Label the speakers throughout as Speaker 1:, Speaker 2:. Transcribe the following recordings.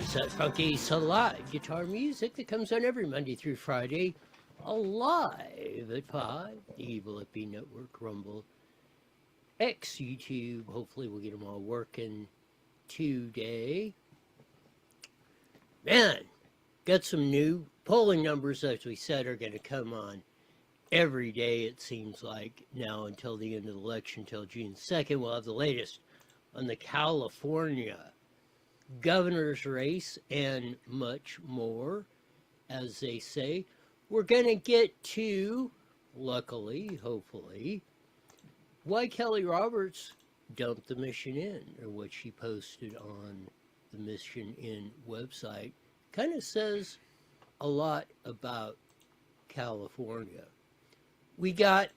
Speaker 1: Is that funky live guitar music that comes on every Monday through Friday, alive at 5, the Evil FB Network, Rumble, X, YouTube. Hopefully we'll get them all working today. Man, got some new polling numbers, as we said, are going to come on every day, it seems like, now until the end of the election, until June 2nd. We'll have the latest on the California governor's race and much more, as they say. We're going to get to, luckily, hopefully, why Kelly Roberts dumped the Mission Inn, or what she posted on the Mission Inn website. Kind of says a lot about California. We got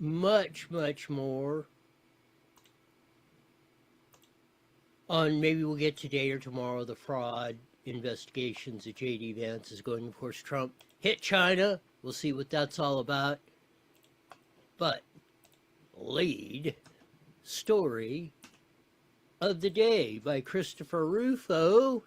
Speaker 1: much more on, maybe we'll get today or tomorrow, the fraud investigations that J.D. Vance is going. Of course, Trump hit China. We'll see what that's all about. But lead story of the day by Christopher Rufo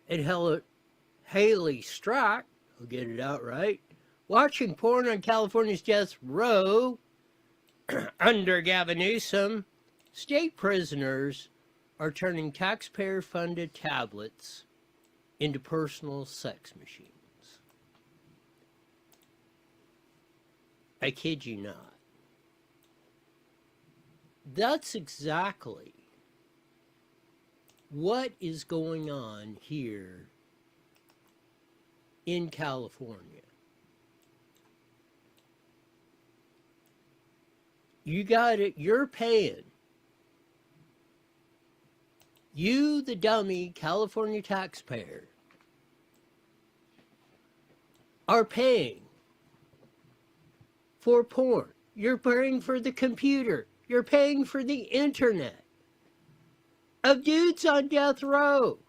Speaker 1: and Haley Strzok. I'll get it out right. Watching porn on California's death row under Gavin Newsom. State prisoners are turning taxpayer-funded tablets into personal sex machines. I kid you not. That's exactly what is going on here in California. You got it, you're paying. You, the dummy California taxpayer, are paying for porn. You're paying for the computer. You're paying for the internet of dudes on death row.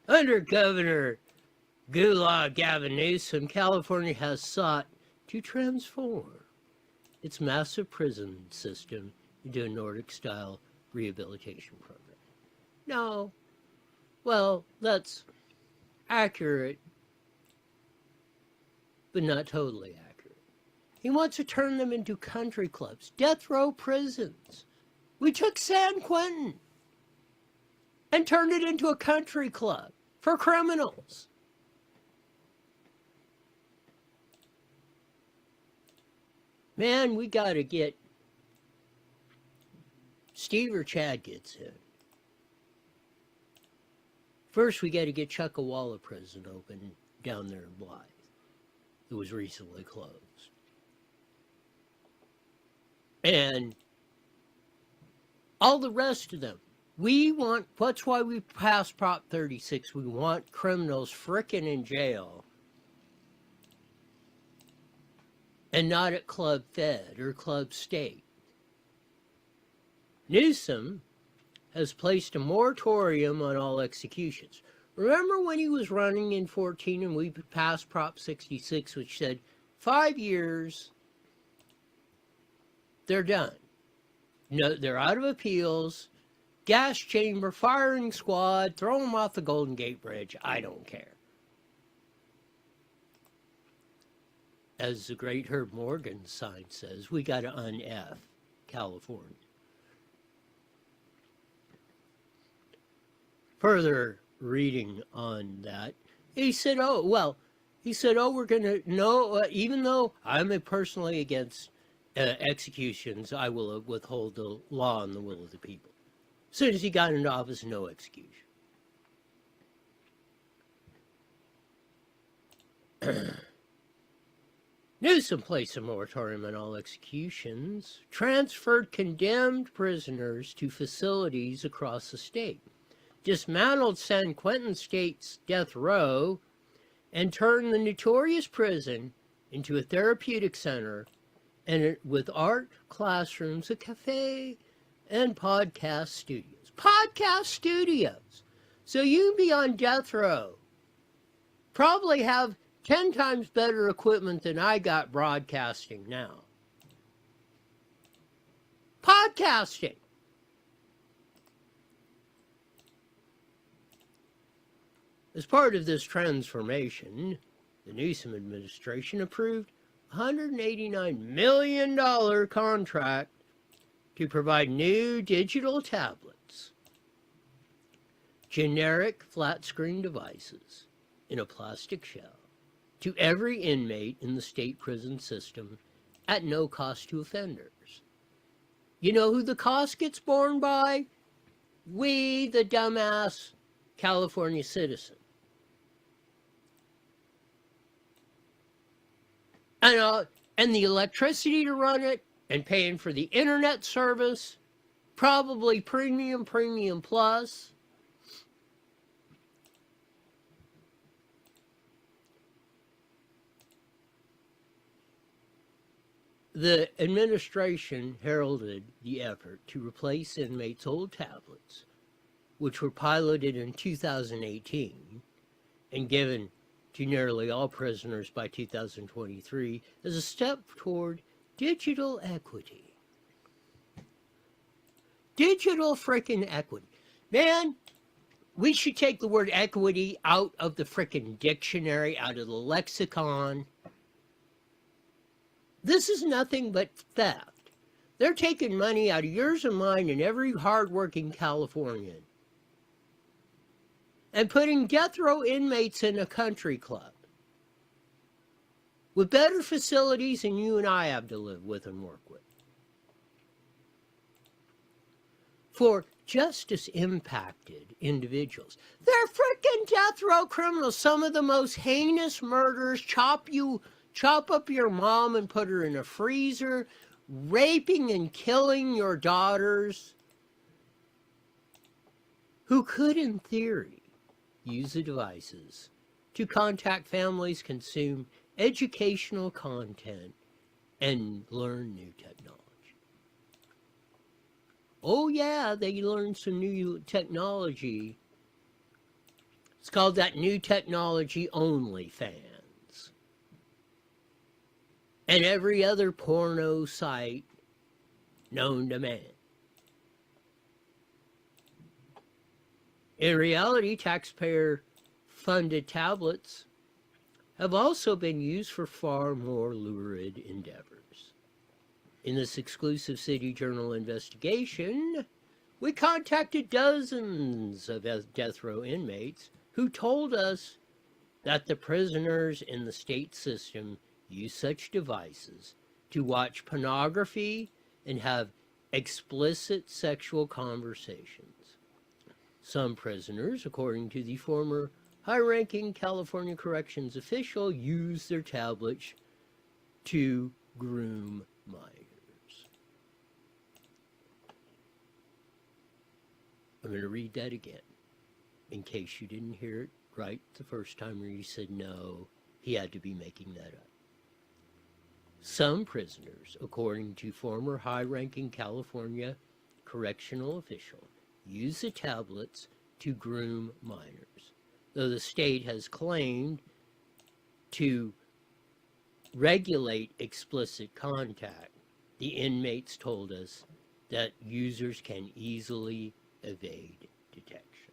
Speaker 1: Under Governor Gulag Gavin Newsom, California has sought to transform its massive prison system into a Nordic-style rehabilitation program. No, well, that's accurate, but not totally accurate. He wants to turn them into country clubs, death row prisons. We took San Quentin and turned it into a country club for criminals. Man, we got to get, Steve or Chad gets in. First, we got to get Chuckawalla Prison open down there in Blythe. It was recently closed. And all the rest of them. We want, that's why we passed Prop 36. We want criminals frickin' in jail and not at Club Fed or Club State. Newsom has placed a moratorium on all executions. Remember when he was running in 14 and we passed Prop 66, which said 5 years, they're done. No, they're out of appeals, gas chamber, firing squad, throw them off the Golden Gate Bridge. I don't care. As the great Herb Morgan sign says, we got to un-F California. Further reading on that, he said, we're going to, even though I'm personally against executions, I will withhold the law and the will of the people. As soon as he got into office, no execution. Newsom placed a moratorium on all executions, transferred condemned prisoners to facilities across the state, dismantled San Quentin State's death row, and turned the notorious prison into a therapeutic center and with art, classrooms, a cafe, and podcast studios. Podcast studios! So you can be on death row, probably have 10 times better equipment than I got broadcasting now. Podcasting. As part of this transformation, the Newsom administration approved a $189 million contract to provide new digital tablets, generic flat-screen devices in a plastic shell, to every inmate in the state prison system at no cost to offenders. You know who the cost gets borne by? We, the dumbass California citizen. And the electricity to run it, and paying for the internet service, probably premium plus. The administration heralded the effort to replace inmates' old tablets, which were piloted in 2018 and given to nearly all prisoners by 2023, as a step toward digital equity. Digital frickin' equity. Man, we should take the word equity out of the frickin' dictionary, out of the lexicon. This is nothing but theft. They're taking money out of yours and mine and every hardworking Californian and putting death row inmates in a country club with better facilities than you and I have to live with and work with. For justice-impacted individuals. They're freaking death row criminals. Some of the most heinous murders, chop up your mom and put her in a freezer, raping and killing your daughters, who could, in theory, use the devices to contact families, consume educational content, and learn new technology. Oh yeah, they learned some new technology. It's called that new technology OnlyFans. And every other porno site known to man. In reality, taxpayer-funded tablets have also been used for far more lurid endeavors. In this exclusive City Journal investigation, we contacted dozens of death row inmates who told us that the prisoners in the state system use such devices to watch pornography and have explicit sexual conversations. Some prisoners, according to the former high-ranking California corrections official, use their tablets to groom minors. I'm going to read that again, in case you didn't hear it right the first time where you said no, he had to be making that up. Some prisoners, according to former high-ranking California correctional official, use the tablets to groom minors, though the state has claimed to regulate explicit contact. The inmates told us that users can easily evade detection.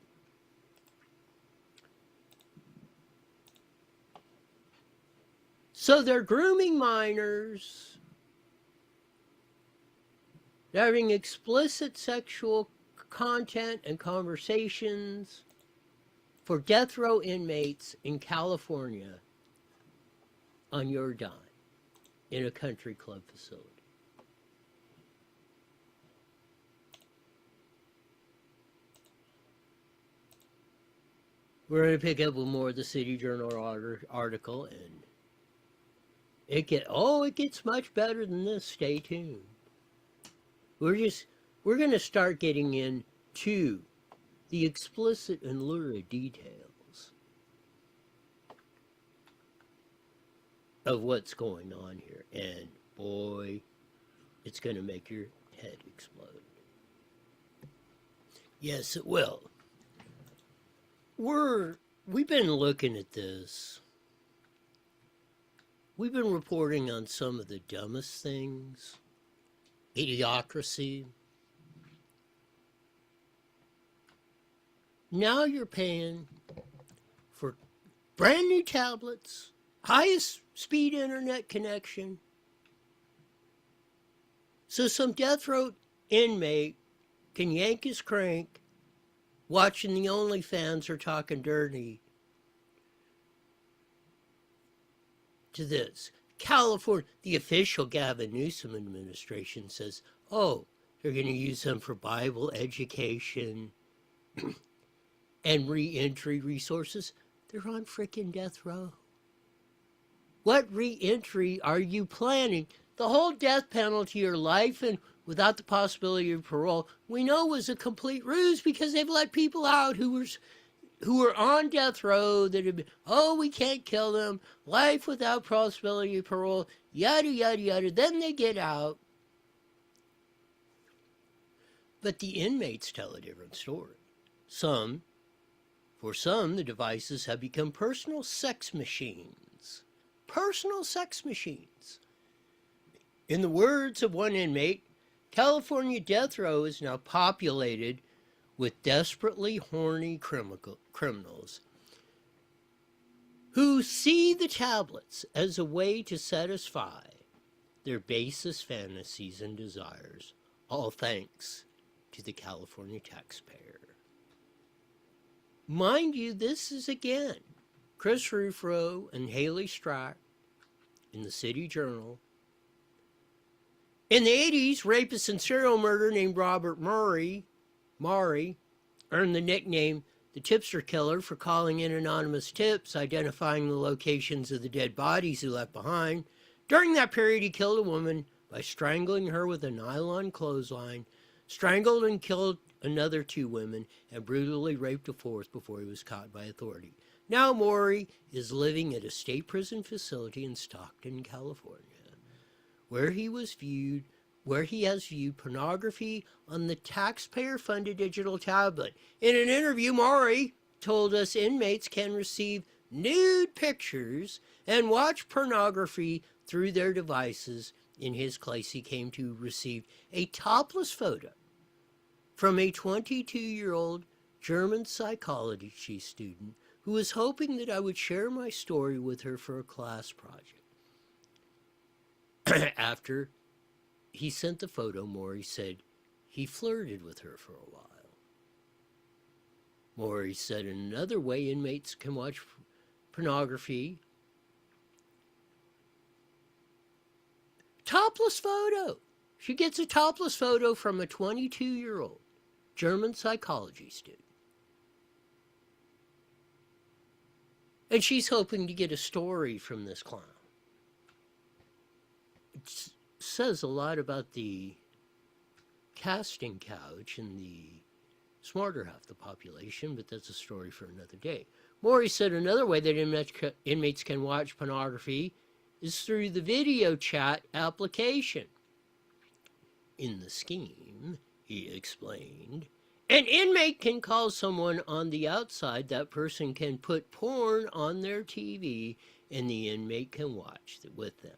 Speaker 1: So they're grooming minors, they're having explicit sexual content and conversations for death row inmates in California on your dime in a country club facility. We're going to pick up with more of the City Journal article, and it gets much better than this. Stay tuned. We're going to start getting into the explicit and lurid details of what's going on here. And boy, it's going to make your head explode. Yes, it will. We've been looking at this. We've been reporting on some of the dumbest things idiocracy. Now you're paying for brand new tablets, highest speed internet connection. So some death row inmate can yank his crank watching the OnlyFans or talking dirty to this. California, the official Gavin Newsom administration says, oh, they're going to use them for Bible education and re-entry resources. They're on frickin' death row. What re-entry are you planning? The whole death penalty or life and without the possibility of parole, we know was a complete ruse because they've let people out who were on death row that have been, oh, we can't kill them, life without possibility of parole, yada, yada, yada. Then they get out. But the inmates tell a different story. For some, the devices have become personal sex machines. Personal sex machines. In the words of one inmate, California death row is now populated with desperately horny criminals who see the tablets as a way to satisfy their basest fantasies and desires, all thanks to the California taxpayer. Mind you, this is again Chris Ruffo and Haley Strack in the City Journal. In the 80s, rapist and serial murderer named Robert Maury earned the nickname the Tipster Killer for calling in anonymous tips identifying the locations of the dead bodies he left behind. During that period, he killed a woman by strangling her with a nylon clothesline, strangled and killed another 2 women, and brutally raped a 4th before he was caught by authority. Now Maury is living at a state prison facility in Stockton, California, where he has viewed pornography on the taxpayer-funded digital tablet. In an interview, Maury told us inmates can receive nude pictures and watch pornography through their devices. In his case, he came to receive a topless photo from a 22-year-old German psychology student who was hoping that I would share my story with her for a class project. After he sent the photo, Maury said he flirted with her for a while. Maury said in another way inmates can watch pornography. Topless photo. She gets a topless photo from a 22-year-old German psychology student. And she's hoping to get a story from this clown. It says a lot about the casting couch and the smarter half of the population, but that's a story for another day. Maury said another way that inmates can watch pornography is through the video chat application. In the scheme, he explained, an inmate can call someone on the outside. That person can put porn on their TV, and the inmate can watch it with them.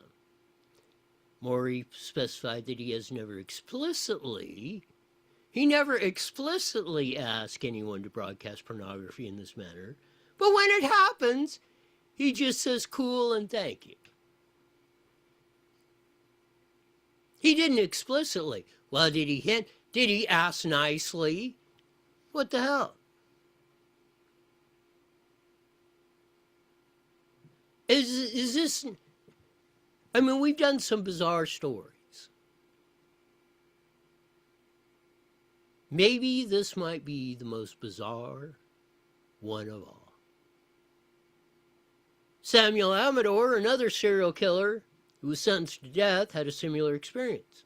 Speaker 1: Maury specified that he never explicitly asked anyone to broadcast pornography in this manner, but when it happens, he just says cool and thank you. He didn't explicitly. Well, did he hint? Did he ask nicely? What the hell? Is this... I mean, we've done some bizarre stories. Maybe this might be the most bizarre one of all. Samuel Amador, another serial killer who was sentenced to death, had a similar experience.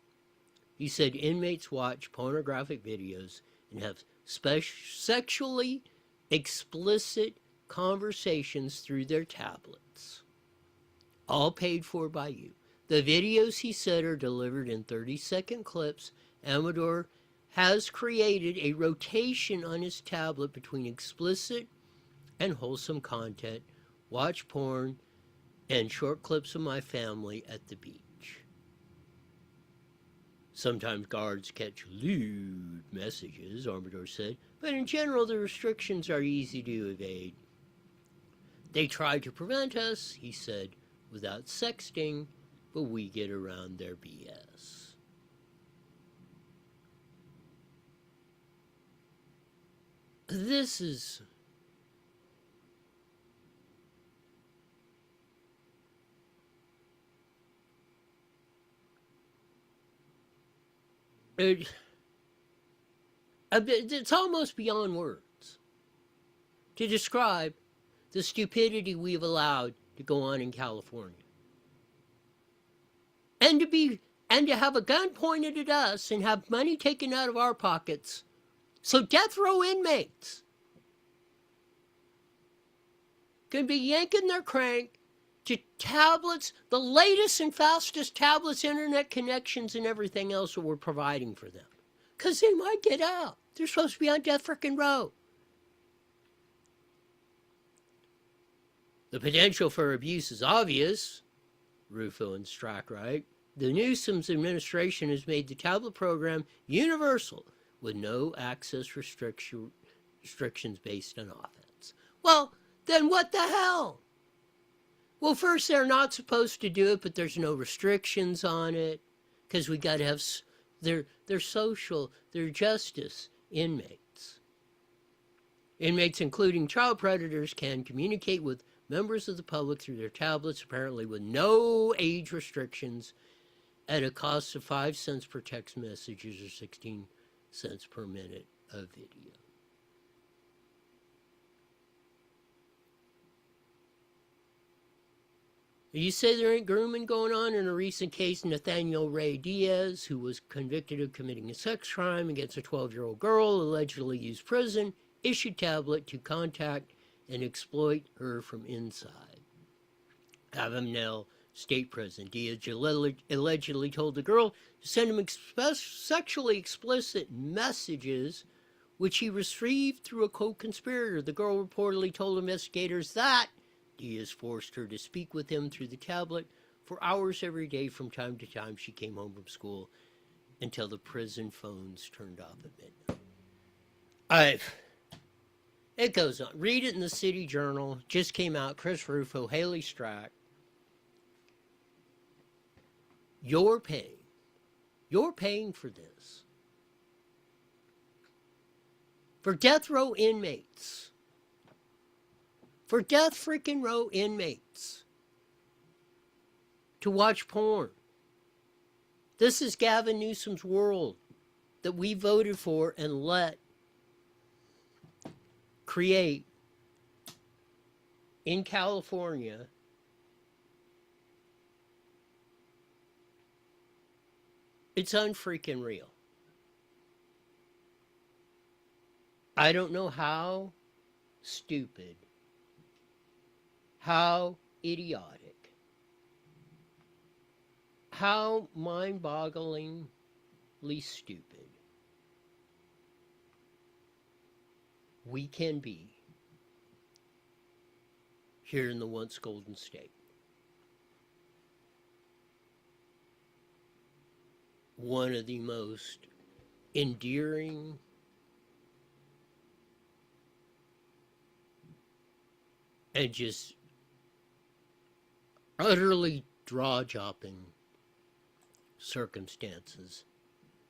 Speaker 1: He said inmates watch pornographic videos and have sexually explicit conversations through their tablets, all paid for by you. The videos, he said, are delivered in 30-second clips. Amador has created a rotation on his tablet between explicit and wholesome content, watch porn, and short clips of my family at the beach. Sometimes guards catch lewd messages, Armador said, but in general the restrictions are easy to evade. They try to prevent us, he said, without sexting, but we get around their BS. This is... It's almost beyond words to describe the stupidity we've allowed to go on in California. And to have a gun pointed at us and have money taken out of our pockets. So death row inmates can be yanking their crank to tablets, the latest and fastest tablets, internet connections, and everything else that we're providing for them. Because they might get out. They're supposed to be on death frickin' row. The potential for abuse is obvious, Rufo and Strackright. The Newsom's administration has made the tablet program universal with no access restrictions based on offense. Well, then what the hell? Well, first, they're not supposed to do it, but there's no restrictions on it, because we got to have, they're social, they're justice inmates. Inmates, including child predators, can communicate with members of the public through their tablets, apparently with no age restrictions, at a cost of 5 cents per text messages or 16 cents per minute of video. You say there ain't grooming going on? In a recent case, Nathaniel Ray Diaz, who was convicted of committing a sex crime against a 12-year-old girl, allegedly used prison, issued tablet to contact and exploit her from inside. Avondale State Prison. Diaz allegedly told the girl to send him sexually explicit messages, which he received through a co-conspirator. The girl reportedly told investigators that Diaz forced her to speak with him through the tablet for hours every day from time to time she came home from school until the prison phones turned off at midnight. It goes on. Read it in the City Journal. Just came out. Chris Rufo, Haley Strack. You're paying. You're paying for this. For death row inmates. For death freaking row inmates. To watch porn. This is Gavin Newsom's world that we voted for and let create in California. It's unfreaking real. I don't know how stupid, how idiotic, how mind-bogglingly stupid we can be here in the once Golden State. One of the most endearing and just utterly jaw-dropping circumstances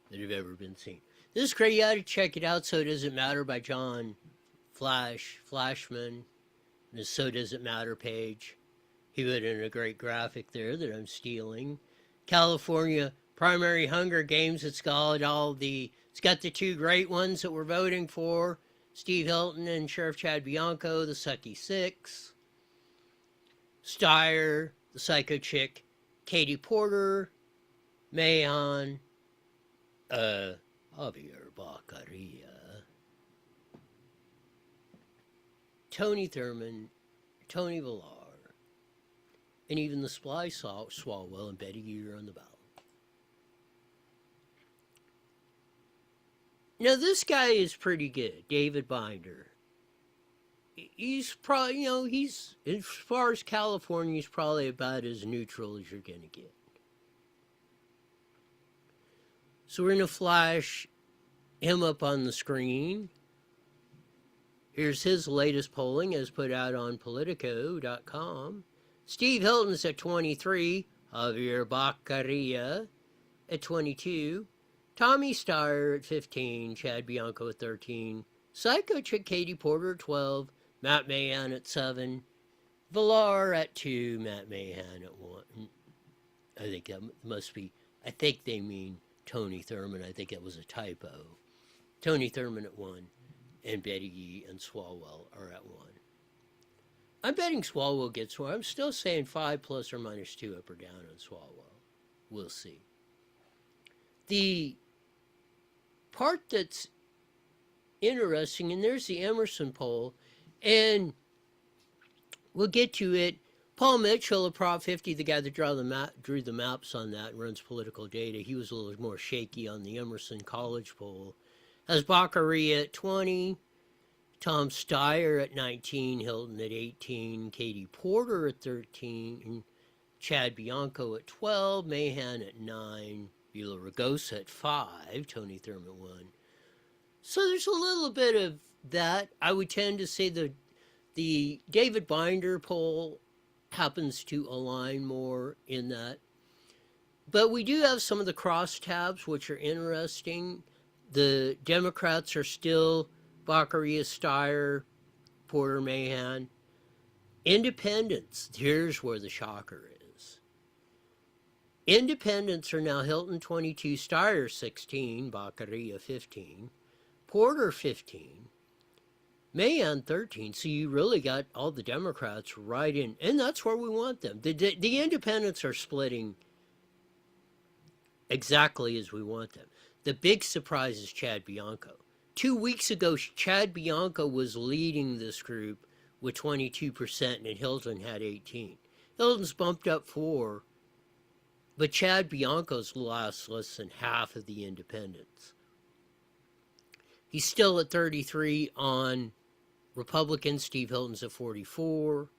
Speaker 1: that have ever been seen. This is great. You ought to check it out. So Does It Matter by John Flashman. And the So Does It Matter page. He put in a great graphic there that I'm stealing. California primary Hunger Games. It's got the two great ones that we're voting for. Steve Hilton and Sheriff Chad Bianco, the Sucky Six. Steyer, the Psycho Chick. Katie Porter. Mahan. Javier Baccaria. Tony Thurman. Tony Villar. And even the Sly Swalwell and Betty Geer on the ballot. Now, this guy is pretty good, David Binder. He's probably, he's, as far as California, he's probably about as neutral as you're going to get. So we're going to flash him up on the screen. Here's his latest polling as put out on Politico.com. Steve Hilton's at 23. Javier Baccaria at 22. Tommy Steyer at 15. Chad Bianco at 13. Psycho Chick Katie Porter at 12. Matt Mahan at 7. Villar at 2. Matt Mahan at 1. I think that must be, I think they mean Tony Thurman. I think it was a typo. Tony Thurman at 1. And Betty Yee and Swalwell are at 1. I'm betting Swalwell gets 1. I'm still saying 5 plus or minus 2 up or down on Swalwell. We'll see. The part that's interesting, and there's the Emerson poll, and we'll get to it. Paul Mitchell of Prop 50, the guy that drew the maps on that and runs political data, he was a little more shaky on the Emerson College poll. Has Baccaria at 20, Tom Steyer at 19, Hilton at 18, Katie Porter at 13, and Chad Bianco at 12, Mahan at 9, Villaraigosa at 5, Tony Thurman 1. So there's a little bit of that. I would tend to say the David Binder poll happens to align more in that. But we do have some of the crosstabs, which are interesting. The Democrats are still Baccaria, Steyer, Porter, Mahan. Independents, here's where the shocker is. Independents are now Hilton 22, Steyer 16, Baccaria 15, Porter 15, Mahan 13. So you really got all the Democrats right in, and that's where we want them. The independents are splitting exactly as we want them. The big surprise is Chad Bianco. 2 weeks ago, Chad Bianco was leading this group with 22%, and Hilton had 18. Hilton's bumped up 4, but Chad Bianco's lost less than half of the independents. He's still at 33 on Republicans. Steve Hilton's at 44.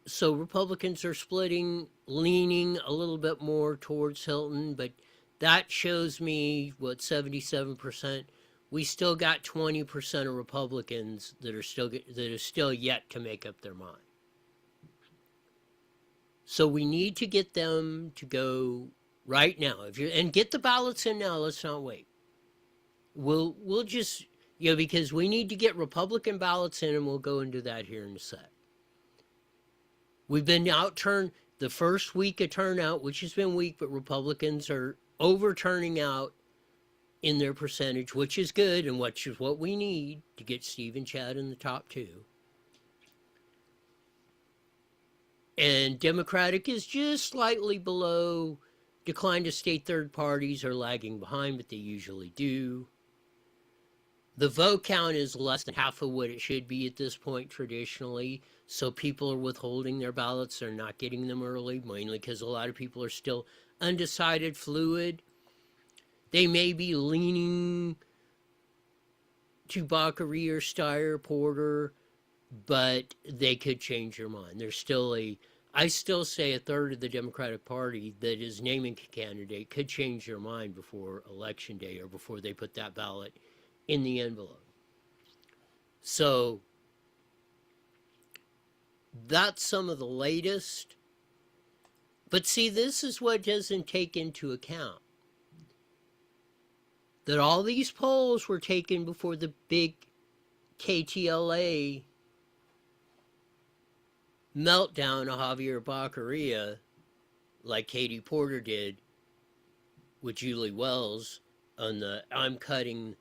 Speaker 1: So Republicans are splitting, leaning a little bit more towards Hilton, but that shows me, 77%. We still got 20% of Republicans that are still yet to make up their mind. So we need to get them to go right now. And get the ballots in now. Let's not wait. We'll just, because we need to get Republican ballots in, and we'll go into that here in a sec. We've been outturned the first week of turnout, which has been weak, but Republicans are overturning out in their percentage, which is good, and which is what we need to get Steve and Chad in the top 2. And Democratic is just slightly below. Decline to state third parties are lagging behind, but they usually do. The vote count is less than half of what it should be at this point traditionally, so people are withholding their ballots. They're not getting them early, mainly because a lot of people are still undecided, fluid. They may be leaning to Baccaria or Steyer, Porter, but they could change their mind. There's still I still say a third of the Democratic Party that is naming a candidate could change their mind before Election Day or before they put that ballot in the envelope. So that's some of the latest. But see, this is what doesn't take into account. That all these polls were taken before the big KTLA meltdown of Javier Baccaria, like Katie Porter did with Julie Wells on the I'm calling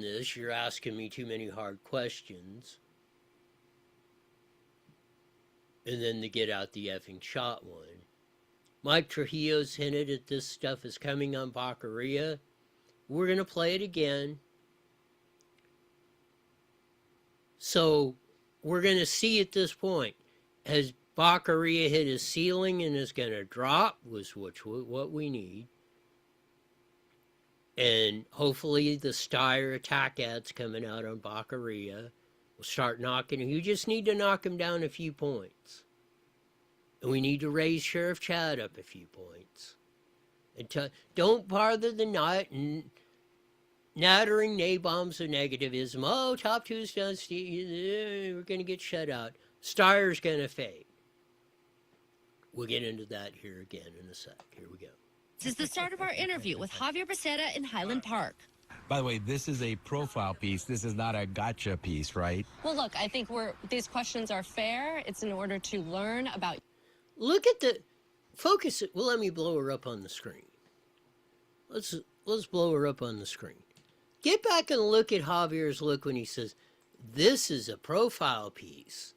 Speaker 1: this, you're asking me too many hard questions. And then to get out the effing shot one. Mike Trujillo's hinted at this stuff is coming on Baccaria. We're going to play it again. So we're going to see at this point, has Baccaria hit his ceiling and is going to drop, was what we need. And hopefully the Steyer attack ads coming out on Baccaria will start knocking him. You just need to knock him down a few points. And we need to raise Sheriff Chad up a few points. And don't bother the nattering nabombs of negativism. Oh, top two's done, we're going to get shut out. Steyer's going to fade. We'll get into that here again in a sec. Here we go.
Speaker 2: This is the start of our interview with Javier Becerra in Highland Park.
Speaker 3: By the way, this is a profile piece. This is not a gotcha piece, right?
Speaker 2: Well, look, I think these questions are fair. It's in order to learn about...
Speaker 1: Look at the... Focus it. Well, let me blow her up on the screen. Let's blow her up on the screen. Get back and look at Javier's look when he says, this is a profile piece.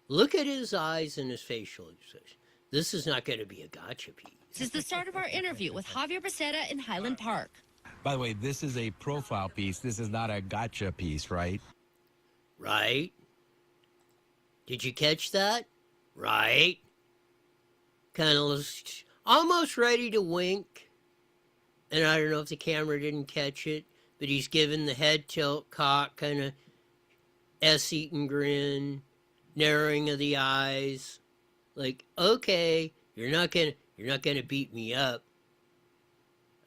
Speaker 1: Look at his eyes and his facial expression. This is not going to be a gotcha piece.
Speaker 2: This is the start of our interview with Javier Becerra in Highland Park.
Speaker 3: By the way, this is a profile piece. This is not a gotcha piece, right?
Speaker 1: Right? Did you catch that? Right? Kind of almost ready to wink. And I don't know if the camera didn't catch it, but he's given the head tilt, cock, kind of S-eaten grin, narrowing of the eyes. Like, okay, you're not gonna beat me up.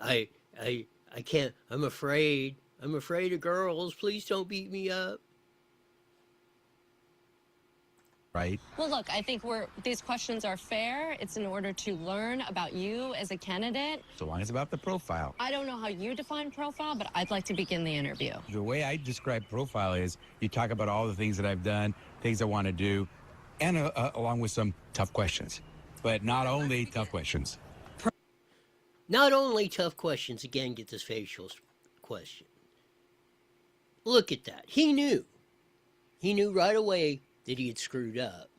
Speaker 1: I can't. I'm afraid of girls. Please don't beat me up.
Speaker 3: Right.
Speaker 2: Well, look, I think these questions are fair. It's in order to learn about you as a candidate.
Speaker 3: So long as it's about the profile.
Speaker 2: I don't know how you define profile, but I'd like to begin the interview.
Speaker 3: The way I describe profile is you talk about all the things that I've done, things I want to do, and along with some tough questions. But not only tough questions.
Speaker 1: Not only tough questions, again, get this facial question. Look at that. He knew. He knew right away that he had screwed up.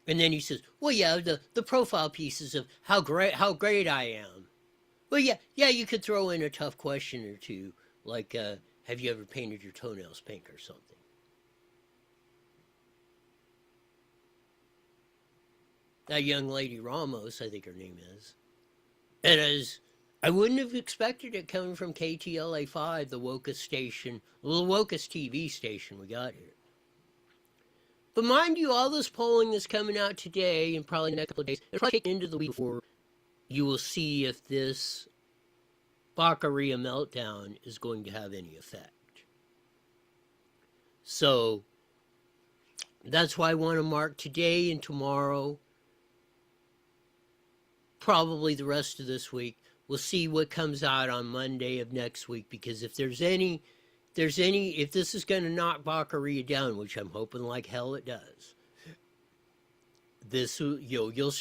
Speaker 1: And then he says, well, yeah, the profile pieces of how great I am. Well, yeah, you could throw in a tough question or two, like, have you ever painted your toenails pink or something? That young lady Ramos, I think her name is. And I wouldn't have expected it coming from KTLA5, the wokest station, the wokest TV station we got here. But mind you, all this polling that's coming out today and probably the next couple of days, it'll probably take into the week before you will see if this Baccaria meltdown is going to have any effect. So that's why I want to mark today and tomorrow, probably the rest of this week. We'll see what comes out on Monday of next week, because if if this is going to knock Baccaria down, which I'm hoping like hell it does, this you'll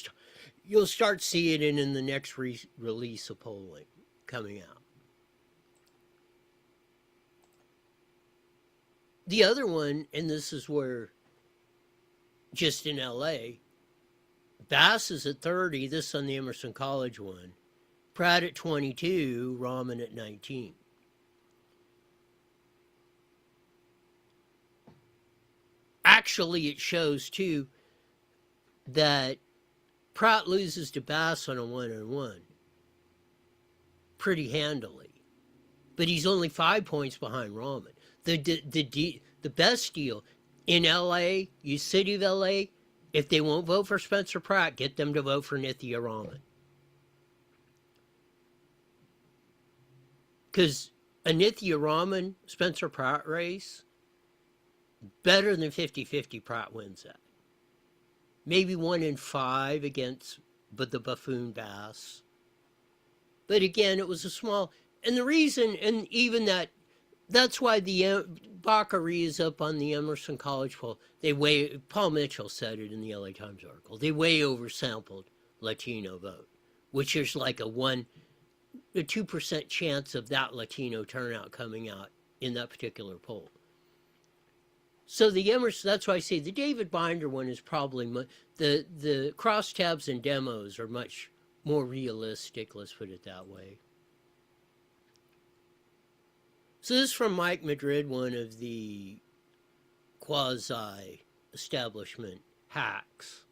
Speaker 1: start seeing it in the next release of polling coming out. The other one, and this is where, just in LA, Bass is at 30, this on the Emerson College one. Pratt at 22, Rahman at 19. Actually, it shows, too, that Pratt loses to Bass on a one-on-one pretty handily. But he's only 5 points behind Rahman. The best deal in L.A., city of L.A., if they won't vote for Spencer Pratt, get them to vote for Nithya Rahman. Because a Nithya Rahman, Spencer Pratt race, better than 50-50 Pratt wins that. Maybe 1 in 5 against the buffoon Bass. But again, it was a small... And the reason, and even that's why the Baccaria is up on the Emerson College poll. Paul Mitchell said it in the LA Times article. They way oversampled Latino vote, which is like a 2% chance of that Latino turnout coming out in that particular poll. So the Emerson, that's why I say the David Binder one is probably, the crosstabs and demos are much more realistic, let's put it that way. So this is from Mike Madrid, one of the quasi-establishment hacks.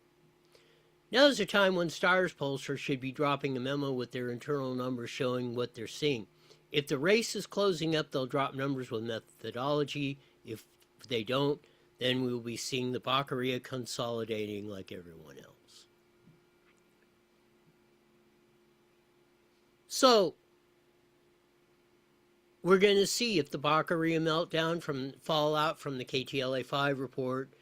Speaker 1: Now is a time when Steyer's pollsters should be dropping a memo with their internal numbers showing what they're seeing. If the race is closing up, they'll drop numbers with methodology. If they don't, then we'll be seeing the Baccaria consolidating like everyone else. So, we're going to see if the Baccaria meltdown from fallout from the KTLA-5 report,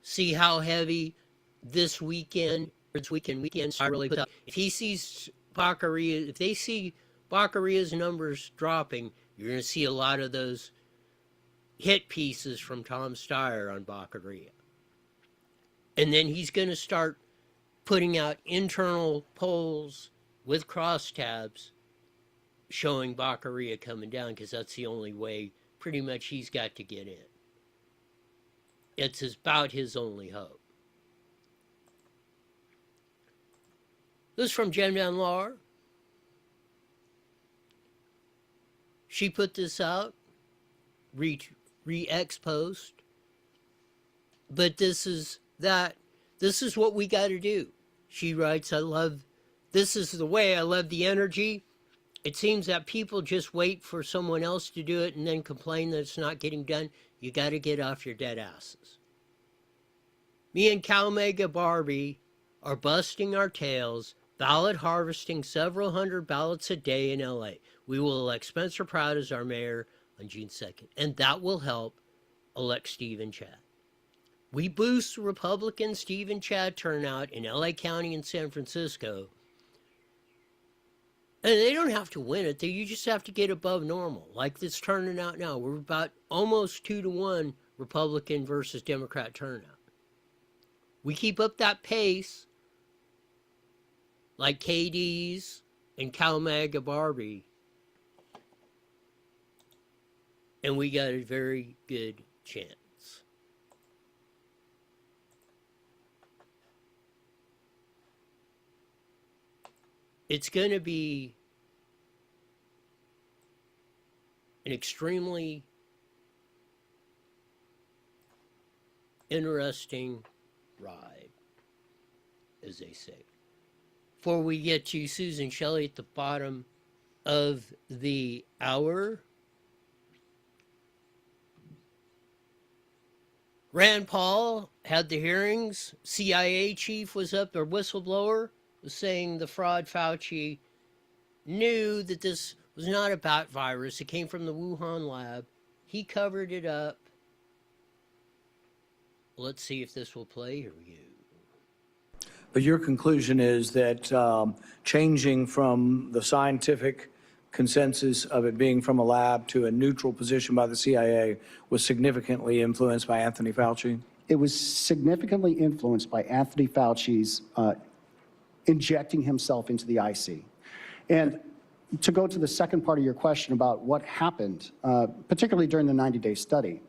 Speaker 1: see how heavy this weekend really put up. If he sees Baccaria, if they see Baccaria's numbers dropping, you're going to see a lot of those hit pieces from Tom Steyer on Baccaria. And then he's going to start putting out internal polls with crosstabs showing Baccaria coming down, because that's the only way pretty much he's got to get in. It's about his only hope. This is from Jen Van Laar. She put this out, re-exposed. But this is what we got to do. She writes, this is the way, I love the energy. It seems that people just wait for someone else to do it and then complain that it's not getting done. You got to get off your dead asses. Me and CalMega Barbie are busting our tails, ballot harvesting several hundred ballots a day in LA. We will elect Spencer Pratt as our mayor on June 2nd, and that will help elect Steve and Chad. We boost Republican Steve and Chad turnout in LA County and San Francisco. And they don't have to win it. You just have to get above normal, like it's turning out now. We're about almost 2-1 Republican versus Democrat turnout. We keep up that pace, like KD's and CalMega Barbie, and we got a very good chance. It's going to be an extremely interesting ride, as they say. Before we get to Susan Shelley at the bottom of the hour, Rand Paul had the hearings. CIA chief was up, their whistleblower was saying the fraud Fauci knew that this was not a bat virus. It came from the Wuhan lab. He covered it up. Let's see if this will play. Here we go.
Speaker 4: But your conclusion is that changing from the scientific consensus of it being from a lab to a neutral position by the CIA was significantly influenced by Anthony Fauci?
Speaker 5: It was significantly influenced by Anthony Fauci's injecting himself into the IC. And to go to the second part of your question about what happened, particularly during the 90-day study,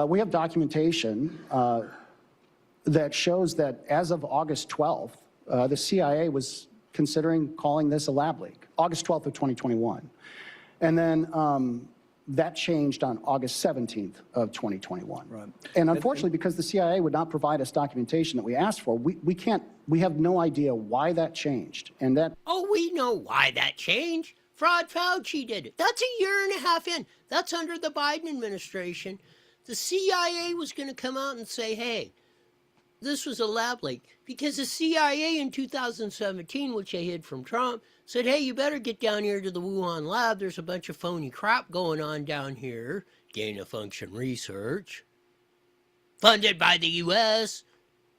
Speaker 5: we have documentation that shows that as of August 12th, the CIA was considering calling this a lab leak, August 12th of 2021. And then that changed on August 17th of 2021.
Speaker 4: Right.
Speaker 5: And unfortunately, because the CIA would not provide us documentation that we asked for, we have no idea why that changed. And that...
Speaker 1: Oh, we know why that changed. Fraud Fauci did it. That's a year and a half in. That's under the Biden administration. The CIA was going to come out and say, hey, this was a lab leak. Because the CIA in 2017, which they hid from Trump, said, hey, you better get down here to the Wuhan lab. There's a bunch of phony crap going on down here. Gain-of-function research. Funded by the U.S.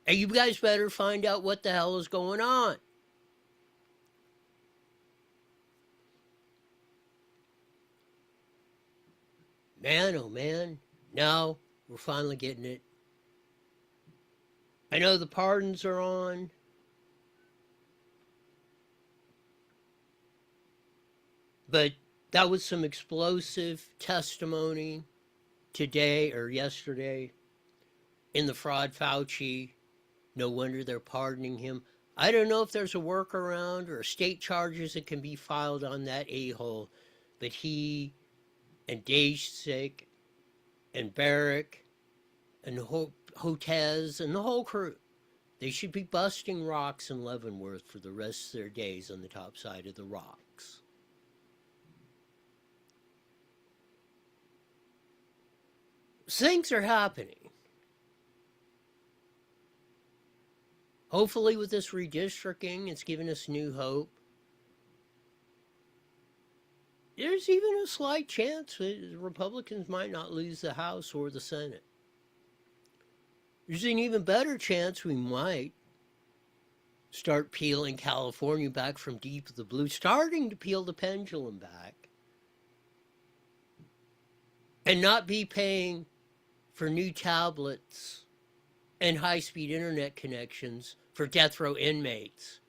Speaker 1: And you guys better find out what the hell is going on. Man, oh man. Now we're finally getting it. I know the pardons are on. But that was some explosive testimony today or yesterday in the fraud Fauci. No wonder they're pardoning him. I don't know if there's a workaround or state charges that can be filed on that a-hole, but he and Dashik and Barrick and Hotez and the whole crew, they should be busting rocks in Leavenworth for the rest of their days on the top side of the rocks. Things are happening. Hopefully with this redistricting, it's given us new hope. There's even a slight chance that Republicans might not lose the House or the Senate. There's an even better chance we might start peeling California back from deep of the blue, starting to peel the pendulum back, and not be paying for new tablets and high-speed internet connections for death row inmates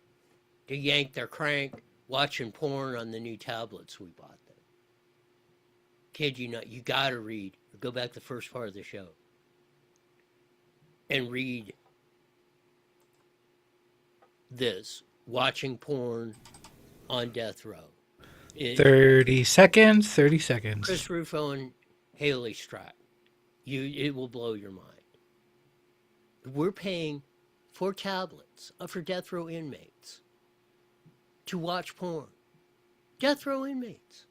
Speaker 1: to yank their crank watching porn on the new tablets we bought them. Kid you not, you gotta read, or go back to the first part of the show and read this, watching porn on death row.
Speaker 6: 30 seconds, 30 seconds.
Speaker 1: Chris Rufo and Haley Strack. It will blow your mind. We're paying for tablets for death row inmates to watch porn. Death row inmates.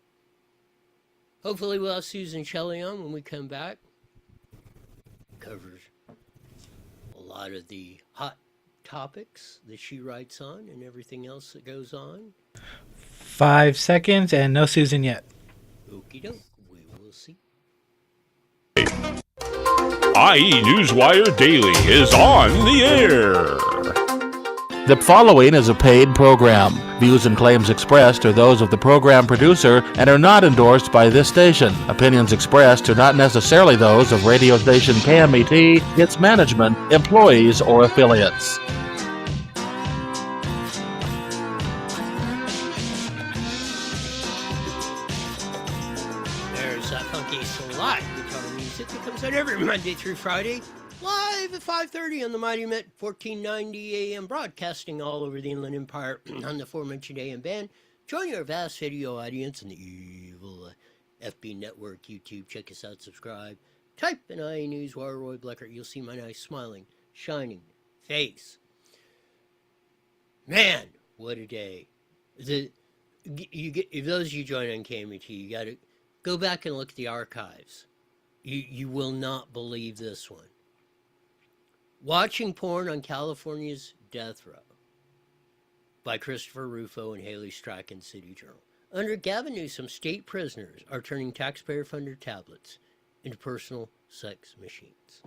Speaker 1: Hopefully we'll have Susan Shelley on when we come back. Covers a lot of the hot topics that she writes on and everything else that goes on.
Speaker 6: 5 seconds and no Susan yet.
Speaker 1: Okie doke. We will see.
Speaker 7: IE Newswire Daily is on the air.
Speaker 8: The following is a paid program. Views and claims expressed are those of the program producer and are not endorsed by this station. Opinions expressed are not necessarily those of radio station KMET, its management, employees, or affiliates.
Speaker 1: There's that funky slide guitar music that comes out every Monday through Friday, live at 5:30 on the Mighty Met 1490 AM, broadcasting all over the Inland Empire on the aforementioned AM band. Join our vast video audience in the evil FB network, YouTube. Check us out, subscribe. Type in IE Newswire Roy Bleckert. You'll see my nice, smiling, shining face. Man, what a day. If those of you join on KMT, you got to go back and look at the archives. You will not believe this one. Watching Porn on California's Death Row by Christopher Rufo and Haley Strack in City Journal. Under Gavin Newsom, state prisoners are turning taxpayer-funded tablets into personal sex machines.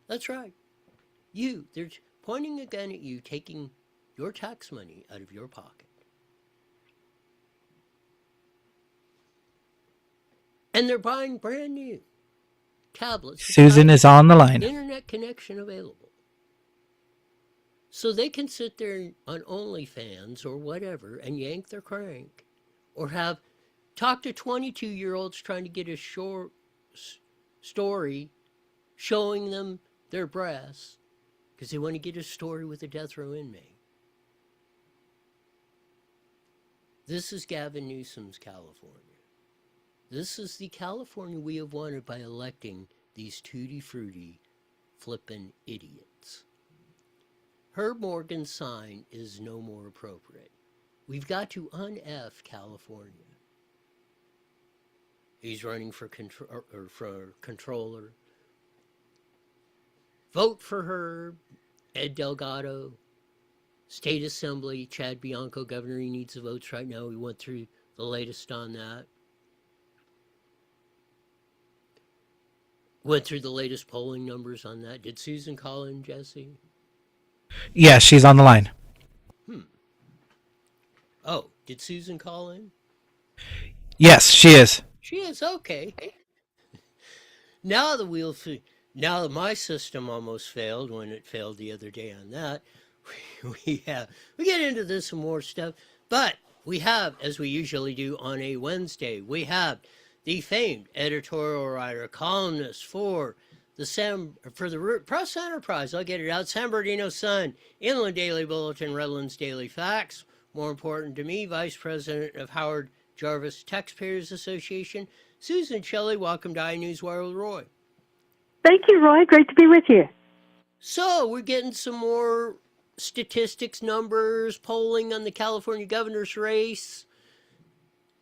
Speaker 1: That's right. They're pointing a gun at you, taking your tax money out of your pocket. And they're buying brand new tablets.
Speaker 6: Susan is on the line.
Speaker 1: Internet connection available. So they can sit there on OnlyFans or whatever and yank their crank. Or talk to 22-year-olds trying to get a short story showing them their breasts because they want to get a story with a death row inmate. This is Gavin Newsom's California. This is the California we have wanted by electing these tutti-frutti flippin' idiots. Herb Morgan's sign is no more appropriate. We've got to un-F California. He's running for controller. Vote for Herb. Ed Delgado. State Assembly. Chad Bianco, governor, he needs the votes right now. We went through the latest on that. Went through the latest polling numbers on that. Did Susan call in, Jesse?
Speaker 6: Yes, she's on the line.
Speaker 1: Oh, did Susan call in?
Speaker 6: Yes, she is.
Speaker 1: She is, okay. Now that my system almost failed when it failed the other day on that, we get into this some more stuff. But we have, as we usually do on a Wednesday, we have the famed editorial writer, columnist for the Press Enterprise, I'll get it out, San Bernardino Sun, Inland Daily Bulletin, Redlands Daily Facts. More important to me, Vice President of Howard Jarvis Taxpayers Association, Susan Shelley. Welcome to iNewsWire with Roy.
Speaker 9: Thank you, Roy. Great to be with you.
Speaker 1: So we're getting some more statistics, numbers, polling on the California governor's race.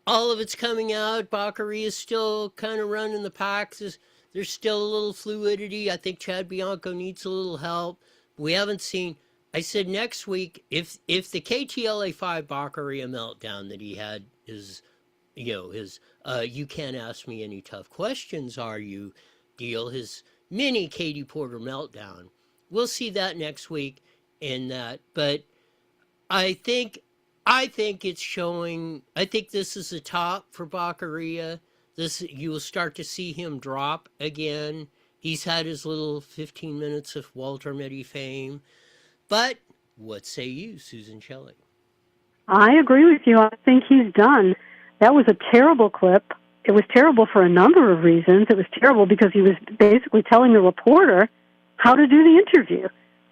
Speaker 1: All of it's coming out. Bakary is still kind of running the pack. There's still a little fluidity. I think Chad Bianco needs a little help. We haven't seen I said next week, if the KTLA-5 Baccaria meltdown that he had is, his you can't ask me any tough questions, are you deal, his mini Katie Porter meltdown, we'll see that next week in that. But I think it's showing. I think this is the top for Baccaria. This, you will start to see him drop again. He's had his little 15 minutes of Walter Mitty fame. But what say you, Susan Shelley?
Speaker 9: I agree with you. I think he's done. That was a terrible clip. It was terrible for a number of reasons. It was terrible because he was basically telling the reporter how to do the interview.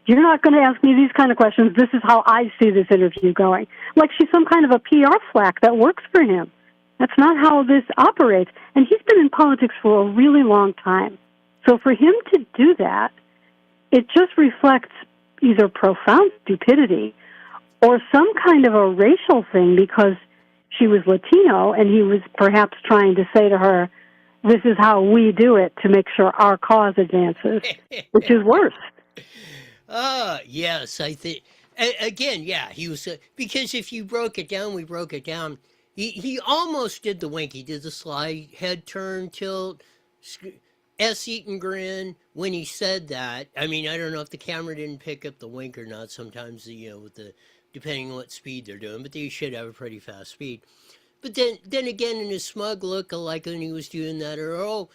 Speaker 9: You're not going to ask me these kind of questions. This is how I see this interview going. Like she's some kind of a PR flack that works for him. That's not how this operates. And he's been in politics for a really long time. So for him to do that, it just reflects either profound stupidity or some kind of a racial thing because she was Latino and he was perhaps trying to say to her, this is how we do it to make sure our cause advances, which is worse.
Speaker 1: Yes, I think, again, yeah, he was, because if you broke it down, we broke it down. He almost did the wink. He did the sly head turn, tilt, S. Eaton grin when he said that. I mean, I don't know if the camera didn't pick up the wink or not. Sometimes, with the, depending on what speed they're doing, but they should have a pretty fast speed. But then again, in his smug look, like when he was doing that, or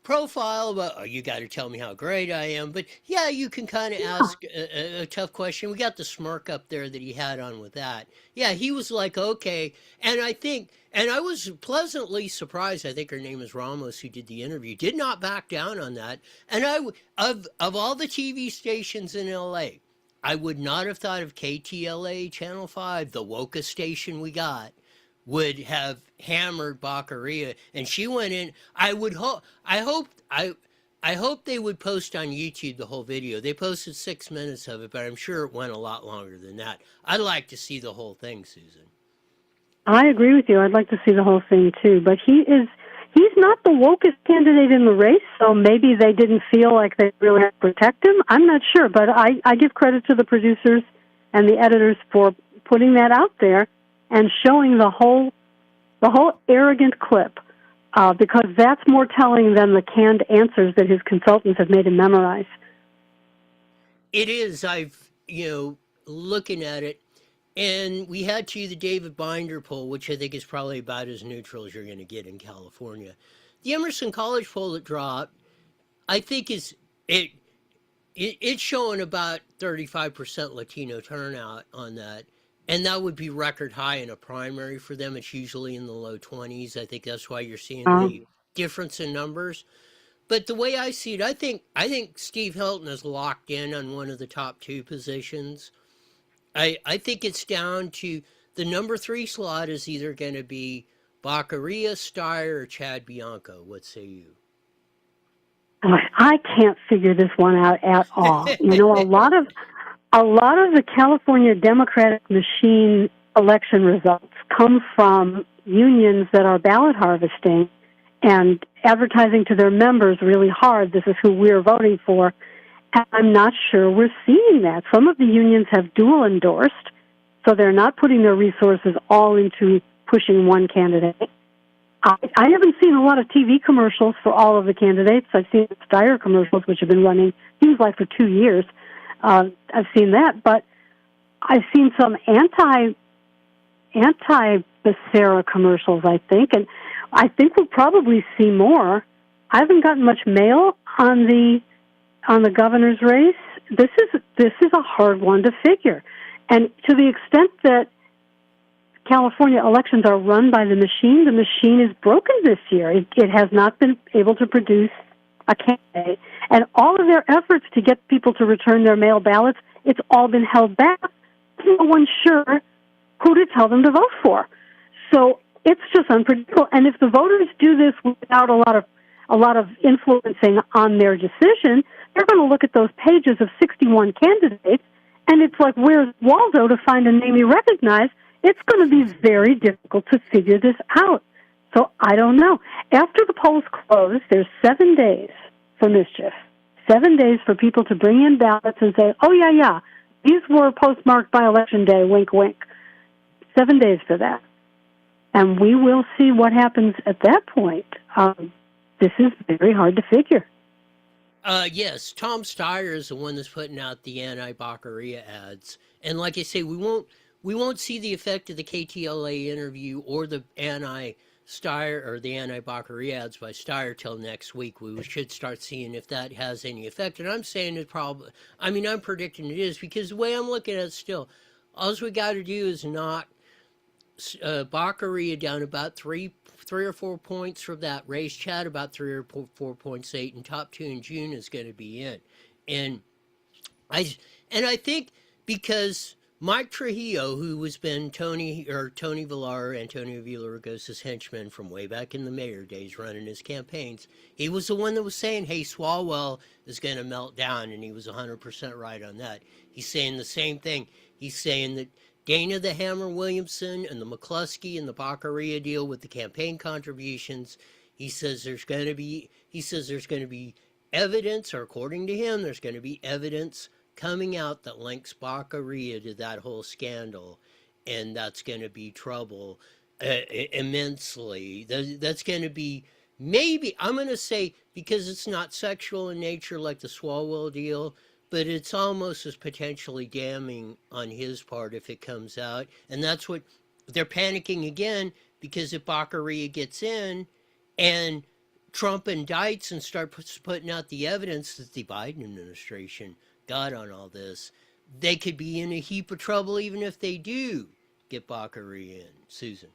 Speaker 1: profile, but you got to tell me how great I am. But yeah, you can kind of ask a tough question. We got the smirk up there that he had on with that. Yeah, he was like, okay, and I was pleasantly surprised. I think her name is Ramos, who did the interview, did not back down on that. And of all the TV stations in LA, I would not have thought of KTLA Channel 5, the wokest station we got, would have hammered Baccaria, and she went in. I hope they would post on YouTube the whole video. They posted 6 minutes of it, but I'm sure it went a lot longer than that. I'd like to see the whole thing, Susan.
Speaker 9: I agree with you. I'd like to see the whole thing too, but he's not the wokest candidate in the race, so maybe they didn't feel like they really had to protect him. I'm not sure, but I give credit to the producers and the editors for putting that out there and showing the whole arrogant clip, because that's more telling than the canned answers that his consultants have made him memorize.
Speaker 1: It is. Looking at it, and we had the David Binder poll, which I think is probably about as neutral as you're going to get in California. The Emerson College poll that dropped, I think it's showing about 35% Latino turnout on that. And that would be record high in a primary for them. It's usually in the low 20s. I think that's why you're seeing the difference in numbers. But the way I see it, I think Steve Hilton is locked in on one of the top two positions. I think it's down to the number 3 slot is either going to be Baccaria, Steyer, or Chad Bianco. What say you?
Speaker 9: I can't figure this one out at all. A lot of the California Democratic machine election results come from unions that are ballot harvesting and advertising to their members really hard, this is who we're voting for. And I'm not sure we're seeing that. Some of the unions have dual endorsed, so they're not putting their resources all into pushing one candidate. I haven't seen a lot of TV commercials for all of the candidates. I've seen Steyer commercials, which have been running, seems like, for 2 years. I've seen that, but I've seen some anti-Becerra commercials, I think, and I think we'll probably see more. I haven't gotten much mail on the governor's race. This is a hard one to figure, and to the extent that California elections are run by the machine is broken this year. It has not been able to produce a candidate. And all of their efforts to get people to return their mail ballots, it's all been held back. No one's sure who to tell them to vote for. So it's just unpredictable. And if the voters do this without a lot of influencing on their decision, they're going to look at those pages of 61 candidates, and it's like, where's Waldo to find a name you recognize? It's going to be very difficult to figure this out. So I don't know. After the polls close, there's 7 days for mischief. 7 days for people to bring in ballots and say, oh, yeah, These were postmarked by Election Day, wink, wink. 7 days for that. And we will see what happens at that point. This is very hard to figure.
Speaker 1: Yes, Tom Steyer is the one that's putting out the anti-Baccaria ads. And like I say, we won't see the effect of the KTLA interview or the anti-Steyer or the anti-Baccaria ads by Steyer till next week. We should start seeing if that has any effect. And I'm saying it probably, I'm predicting it is, because the way I'm looking at it still, all we got to do is knock Baccaria down about three or 4 points from that race. Chad about 3 or 4 points, 8, and top 2 in June is going to be in. And I think because Mike Trujillo, who has been Tony Villar, Antonio Villaraigosa's henchman from way back in the mayor days running his campaigns, he was the one that was saying, hey, Swalwell is going to melt down, and he was 100% right on that. He's saying the same thing. He's saying that Dana the Hammer Williamson and the McCluskey and the Baccaria deal with the campaign contributions. He says there's going to be evidence, or according to him, there's going to be evidence coming out that links Baccaria to that whole scandal, and that's going to be trouble immensely. That's going to be, maybe, I'm going to say, because it's not sexual in nature like the Swalwell deal, but it's almost as potentially damning on his part if it comes out. And that's what they're panicking again, because if Baccaria gets in and Trump indicts and starts putting out the evidence that the Biden administration got on all this, they could be in a heap of trouble even if they do get Baccaria in. Susan.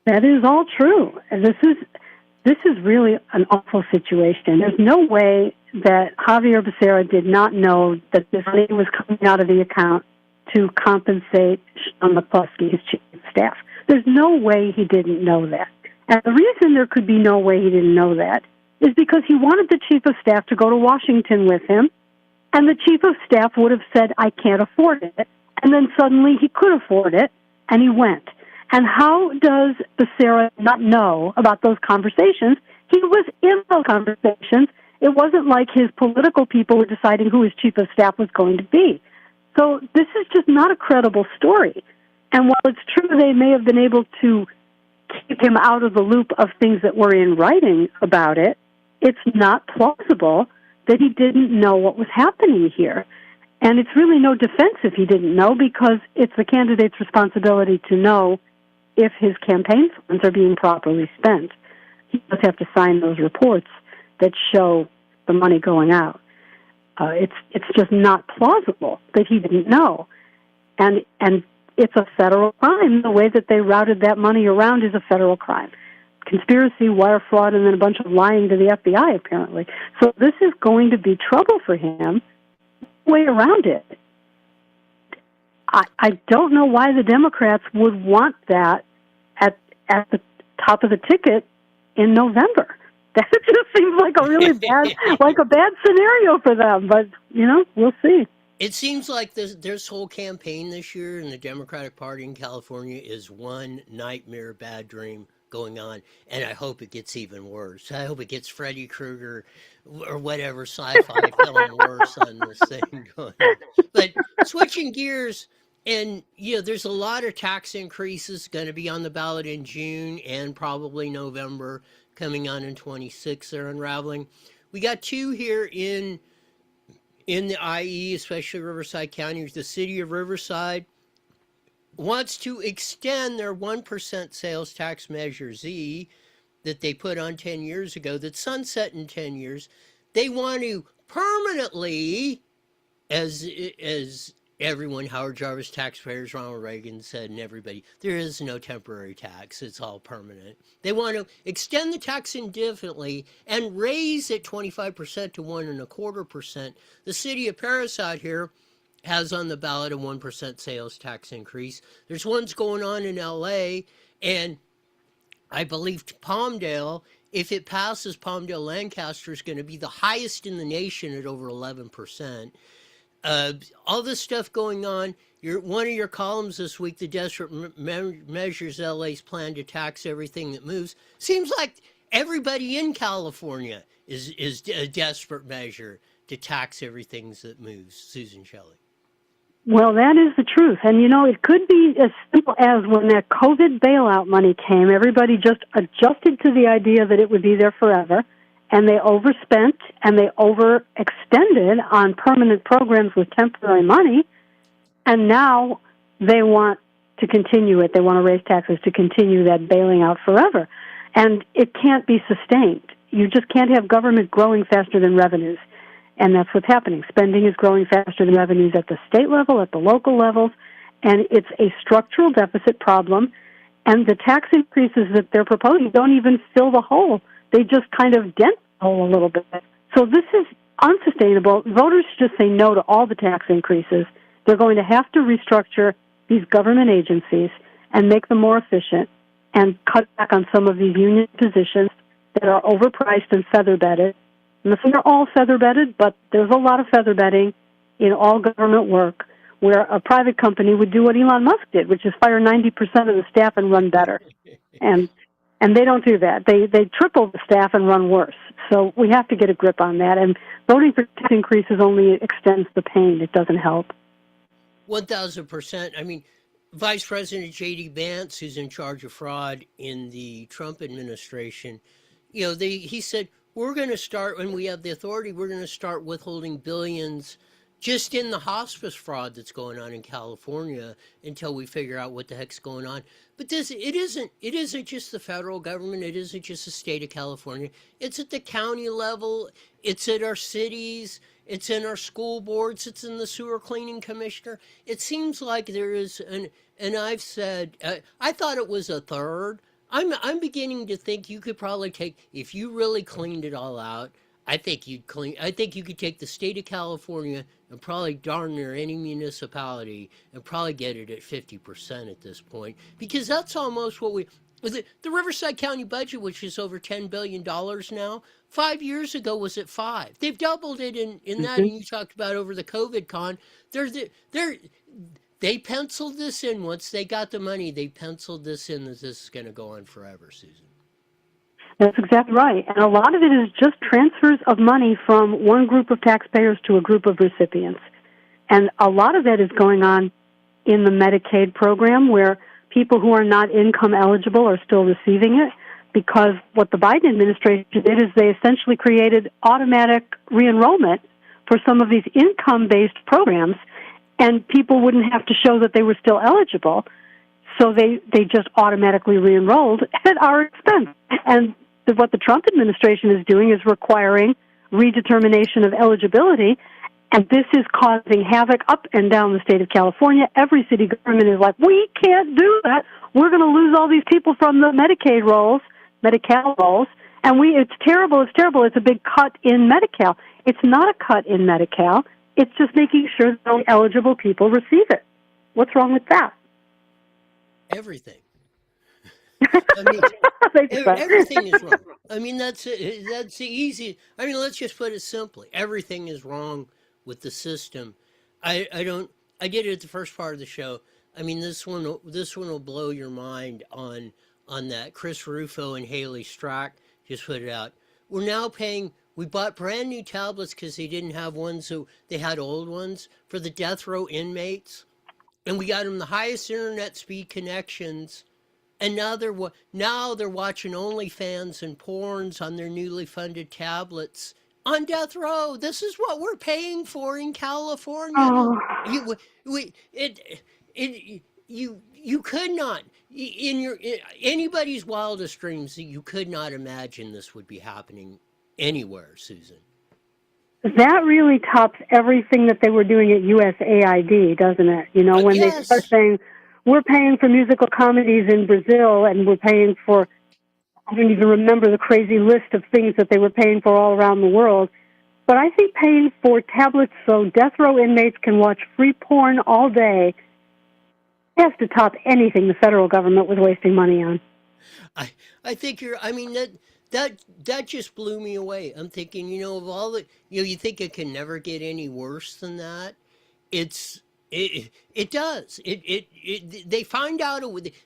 Speaker 9: That is all true. And this is really an awful situation. There's no way that Javier Becerra did not know that this money was coming out of the account to compensate Sean McCluskey, his chief of staff. There's no way he didn't know that. And the reason there could be no way he didn't know that is because he wanted the chief of staff to go to Washington with him, and the chief of staff would have said, I can't afford it. And then suddenly he could afford it, and he went. And how does Becerra not know about those conversations? He was in those conversations. It wasn't like his political people were deciding who his chief of staff was going to be. So this is just not a credible story. And while it's true they may have been able to keep him out of the loop of things that were in writing about it, it's not plausible that he didn't know what was happening here. And it's really no defense if he didn't know, because it's the candidate's responsibility to know if his campaign funds are being properly spent. He does have to sign those reports that show the money going out. It's just not plausible that he didn't know. And it's a federal crime. The way that they routed that money around is a federal crime. Conspiracy, wire fraud, and then a bunch of lying to the FBI, apparently. So this is going to be trouble for him. Way around it. I don't know why the Democrats would want that at the top of the ticket in November. That just seems like a really bad scenario for them. But we'll see.
Speaker 1: It seems like this whole campaign this year in the Democratic Party in California is one nightmare, bad dream going on, and I hope it gets even worse. I hope it gets Freddy Krueger or whatever sci-fi film worse on this thing going on. But switching gears, and there's a lot of tax increases going to be on the ballot in June and probably November, coming on in 26. They're unraveling. We got two here in the IE, especially Riverside County. The city of Riverside wants to extend their 1% sales tax measure Z that they put on 10 years ago, that sunset in 10 years. They want to permanently, as everyone, Howard Jarvis, taxpayers, Ronald Reagan said, and everybody, there is no temporary tax. It's all permanent. They want to extend the tax indefinitely and raise it 25% to 1.25%. The city of Paris out here has on the ballot a 1% sales tax increase. There's ones going on in LA, and I believe Palmdale, if it passes, Palmdale Lancaster is going to be the highest in the nation at over 11%. All this stuff going on. One of your columns this week, the desperate measures LA's plan to tax everything that moves. Seems like everybody in California is a desperate measure to tax everything that moves. Susan Shelley.
Speaker 9: Well, that is the truth. And, it could be as simple as when that COVID bailout money came, everybody just adjusted to the idea that it would be there forever, and they overspent and they overextended on permanent programs with temporary money, and now they want to continue it. They want to raise taxes to continue that bailing out forever. And it can't be sustained. You just can't have government growing faster than revenues. And that's what's happening. Spending is growing faster than revenues at the state level, at the local levels, and it's a structural deficit problem. And the tax increases that they're proposing don't even fill the hole. They just kind of dent the hole a little bit. So this is unsustainable. Voters should just say no to all the tax increases. They're going to have to restructure these government agencies and make them more efficient and cut back on some of these union positions that are overpriced and feather-bedded. And they're all feather-bedded, but there's a lot of feather-bedding in all government work where a private company would do what Elon Musk did, which is fire 90% of the staff and run better. And they don't do that. They triple the staff and run worse. So we have to get a grip on that. And voting for tax increases only extends the pain. It doesn't help.
Speaker 1: 1,000%. I mean, Vice President J.D. Vance, who's in charge of fraud in the Trump administration, he said, we're going to start, when we have the authority, we're going to start withholding billions just in the hospice fraud that's going on in California until we figure out what the heck's going on. But it isn't just the federal government. It isn't just the state of California. It's at the county level. It's at our cities. It's in our school boards. It's in the sewer cleaning commissioner. It seems like there is and I've said, I thought it was a third. I'm beginning to think you could probably take, if you really cleaned it all out, I think you could take the state of California and probably darn near any municipality and probably get it at 50% at this point, because that's almost what the Riverside County budget, which is over $10 billion now, 5 years ago was at 5. They've doubled it in that, and you talked about over the COVID con. They penciled this in. Once they got the money, they penciled this in that this is going to go on forever, Susan.
Speaker 9: That's exactly right. And a lot of it is just transfers of money from one group of taxpayers to a group of recipients. And a lot of that is going on in the Medicaid program, where people who are not income eligible are still receiving it, because what the Biden administration did is they essentially created automatic re-enrollment for some of these income-based programs, and people wouldn't have to show that they were still eligible, so they just automatically re-enrolled at our expense. And what the Trump administration is doing is requiring redetermination of eligibility, and this is causing havoc up and down the state of California. Every city government is like, we can't do that. We're going to lose all these people from the Medicaid rolls, Medi-Cal rolls, and it's terrible. It's terrible. It's a big cut in Medi-Cal. It's not a cut in Medi-Cal. It's just making sure that only eligible people receive it. What's wrong with that?
Speaker 1: Everything. I mean, everything is wrong. I mean, that's the easy. I mean, let's just put it simply. Everything is wrong with the system. I did it at the first part of the show. I mean, this one will blow your mind on that. Chris Rufo and Haley Strack just put it out. We're now paying. We bought brand new tablets because they didn't have ones, so they had old ones for the death row inmates, and we got them the highest internet speed connections. And now they're watching OnlyFans and porns on their newly funded tablets on death row. This is what we're paying for in California.
Speaker 9: Oh.
Speaker 1: You could not, in anybody's wildest dreams, you could not imagine this would be happening anywhere, Susan.
Speaker 9: That really tops everything that they were doing at USAID, doesn't it? When
Speaker 1: yes.
Speaker 9: They start saying, we're paying for musical comedies in Brazil, and we're paying for, I don't even remember the crazy list of things that they were paying for all around the world. But I think paying for tablets so death row inmates can watch free porn all day has to top anything the federal government was wasting money on.
Speaker 1: I think that just blew me away. I'm thinking, of all the, you think it can never get any worse than that. It's It does. They find out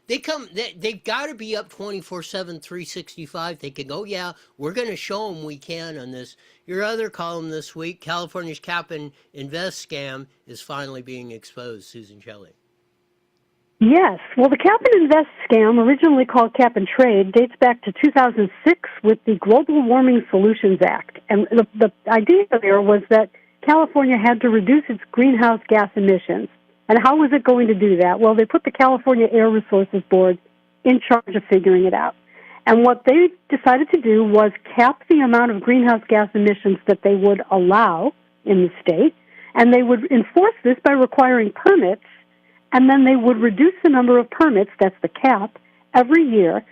Speaker 1: they've got to be up 24/7, 365. They can go, yeah, we're going to show them we can on this. Your other column this week, California's cap and invest scam is finally being exposed, Susan Shelley.
Speaker 9: Yes. Well, the cap and invest scam, originally called cap and trade, dates back to 2006 with the Global Warming Solutions Act. And the idea there was that California had to reduce its greenhouse gas emissions. And how was it going to do that? Well, they put the California Air Resources Board in charge of figuring it out. And what they decided to do was cap the amount of greenhouse gas emissions that they would allow in the state, and they would enforce this by requiring permits, and then they would reduce the number of permits, that's the cap, every year,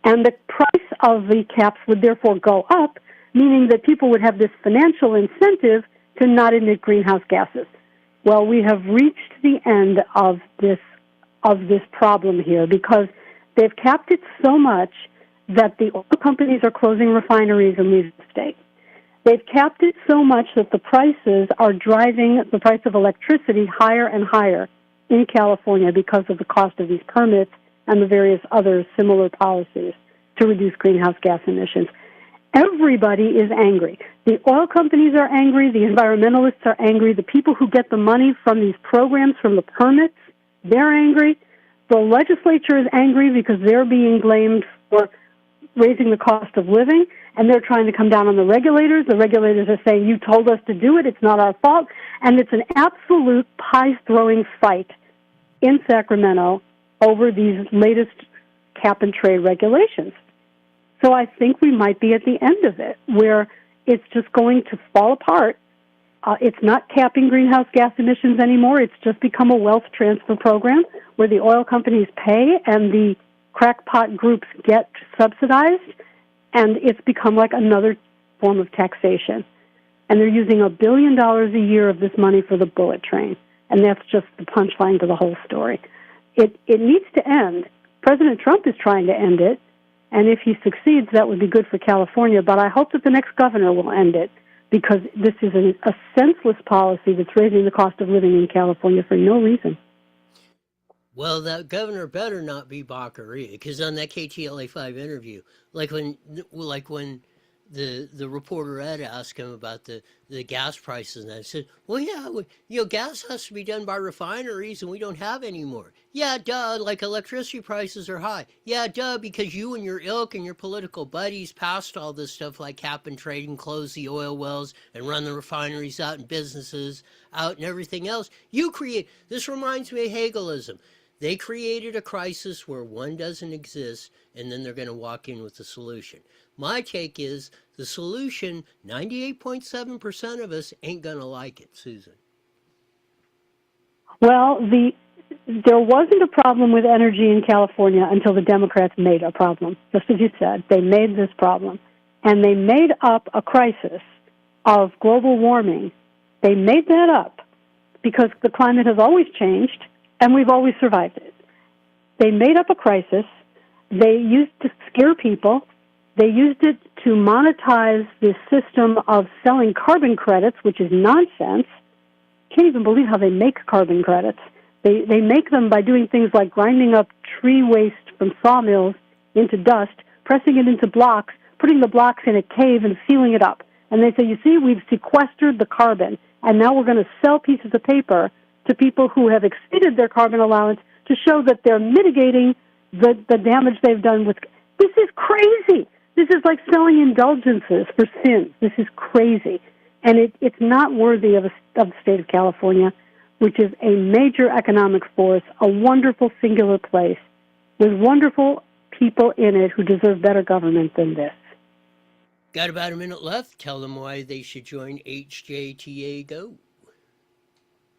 Speaker 9: and the price of the caps would therefore go up, meaning that people would have this financial incentive to not emit greenhouse gases. Well, we have reached the end of this problem here because they've capped it so much that the oil companies are closing refineries and leaving the state. They've capped it so much that the prices are driving the price of electricity higher and higher in California because of the cost of these permits and the various other similar policies to reduce greenhouse gas emissions. Everybody is angry. The oil companies are angry. The environmentalists are angry. The people who get the money from these programs, from the permits, they're angry. The legislature is angry because they're being blamed for raising the cost of living, and they're trying to come down on the regulators. The regulators are saying, you told us to do it. It's not our fault. And it's an absolute pie-throwing fight in Sacramento over these latest cap-and-trade regulations. So I think we might be at the end of it, where it's just going to fall apart. It's not capping greenhouse gas emissions anymore. It's just become a wealth transfer program where the oil companies pay and the crackpot groups get subsidized, and it's become like another form of taxation. And they're using $1 billion a year of this money for the bullet train, and that's just the punchline to the whole story. It needs to end. President Trump is trying to end it, and if he succeeds, that would be good for California, but I hope that the next governor will end it, because this is a senseless policy that's raising the cost of living in California for no reason.
Speaker 1: Well, that governor better not be Baccaria, because on that KTLA5 interview, like when the reporter Ed asked him about the gas prices, and I said, well, yeah, gas has to be done by refineries, and we don't have any more. Yeah, duh, like electricity prices are high. Yeah, duh, because you and your ilk and your political buddies passed all this stuff like cap and trade and close the oil wells and run the refineries out and businesses out and everything else. This reminds me of Hegelism. They created a crisis where one doesn't exist, and then they're going to walk in with the solution. My take is the solution, 98.7% of us ain't going to like it, Susan.
Speaker 9: Well, there wasn't a problem with energy in California until the Democrats made a problem. Just as you said, they made this problem. And they made up a crisis of global warming. They made that up because the climate has always changed, and we've always survived it. They made up a crisis. They used to scare people. They used it to monetize this system of selling carbon credits, which is nonsense. Can't even believe how they make carbon credits. They make them by doing things like grinding up tree waste from sawmills into dust, pressing it into blocks, putting the blocks in a cave and sealing it up. And they say, you see, we've sequestered the carbon, and now we're going to sell pieces of paper to people who have exceeded their carbon allowance to show that they're mitigating the damage they've done with. This is crazy. This is like selling indulgences for sins. This is crazy. And it's not worthy of the state of California, which is a major economic force, a wonderful singular place with wonderful people in it who deserve better government than this.
Speaker 1: Got about a minute left. Tell them why they should join HJTA Go.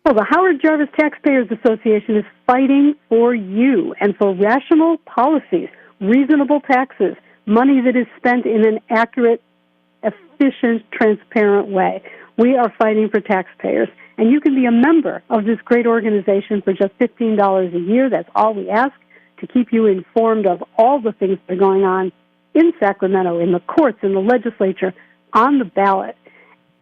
Speaker 9: Well, the Howard Jarvis Taxpayers Association is fighting for you and for rational policies, reasonable taxes, money that is spent in an accurate, efficient, transparent way. We are fighting for taxpayers, and you can be a member of this great organization for just $15 a year. That's all we ask, to keep you informed of all the things that are going on in Sacramento, in the courts, in the legislature, on the ballot.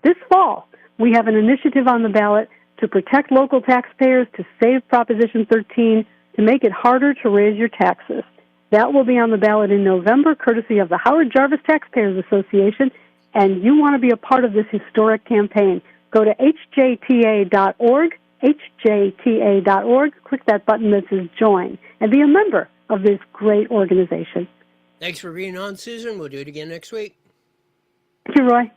Speaker 9: This fall, we have an initiative on the ballot to protect local taxpayers, to save Proposition 13, to make it harder to raise your taxes. That will be on the ballot in November, courtesy of the Howard Jarvis Taxpayers Association, and you want to be a part of this historic campaign. Go to hjta.org, hjta.org, click that button that says Join, and be a member of this great organization.
Speaker 1: Thanks for being on, Susan. We'll do it again next week.
Speaker 9: Thank you, Roy.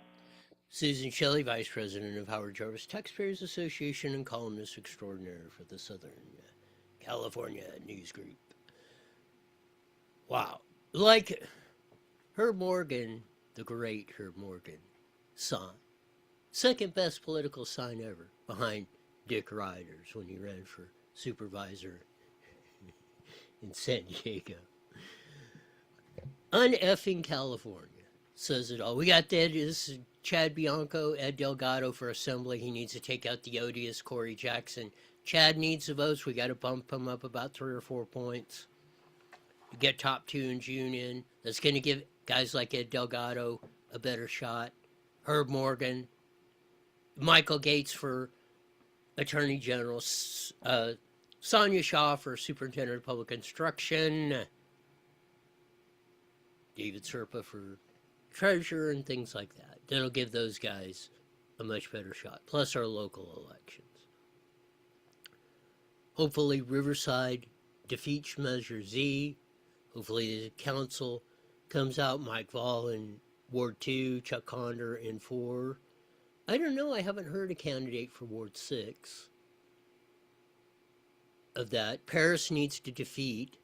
Speaker 1: Susan Shelley, Vice President of Howard Jarvis Taxpayers Association and columnist extraordinaire for the Southern California News Group. Wow. Like Herb Morgan, the great Herb Morgan, sign. Second best political sign ever, behind Dick Ryder's when he ran for supervisor in San Diego. Uneffing California says it all. We got this is Chad Bianco, Ed Delgado for Assembly. He needs to take out the odious Corey Jackson. Chad needs the votes. We got to bump him up about 3 or 4 points. Get top 2 in June in. That's going to give guys like Ed Delgado a better shot. Herb Morgan. Michael Gates for Attorney General. Sonia Shaw for Superintendent of Public Instruction. David Serpa for Treasurer and things like that. That'll give those guys a much better shot. Plus our local elections. Hopefully Riverside defeats Measure Z. Hopefully the council comes out. Mike Vall in Ward 2, Chuck Conder in 4. I don't know. I haven't heard a candidate for Ward 6 of that. Paris needs to defeat